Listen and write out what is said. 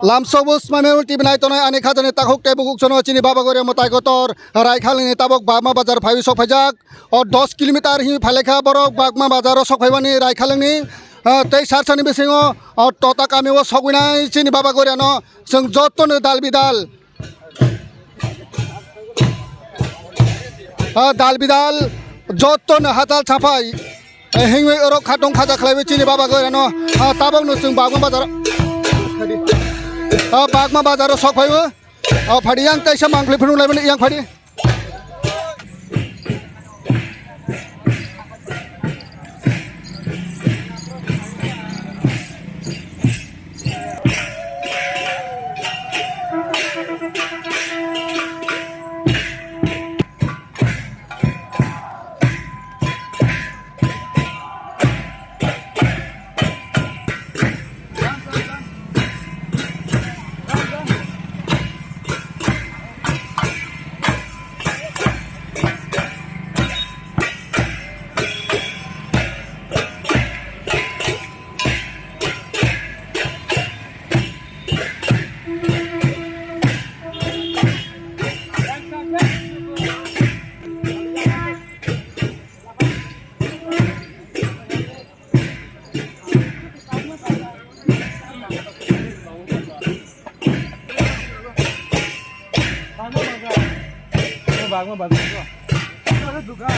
Lamsobus manu tibnai tonai ani khajani takhok te buguk sono chini Baba Garia Raikhalwng Raikhalwng tabok Bagma Bazar phai sok phajak or 10 kilometer hi phalekha borok Bagma Bazar sok phaibani Raikhalwng ni tei sarsani bisingo Tota kamiwo sogwinai chini Baba Garia no जों जतन दाल बिदाल दाल बिदाल जतन हाताल साफाय हिंवे अरक खादं खाजा खालायबाय चिनि बाबा गारियानो ताबावनो जों बागमा बाजार सक फायबो फादि आं तैसा मांख्लि फुंलायबाय इयां फादि Bagma Bazar itu duga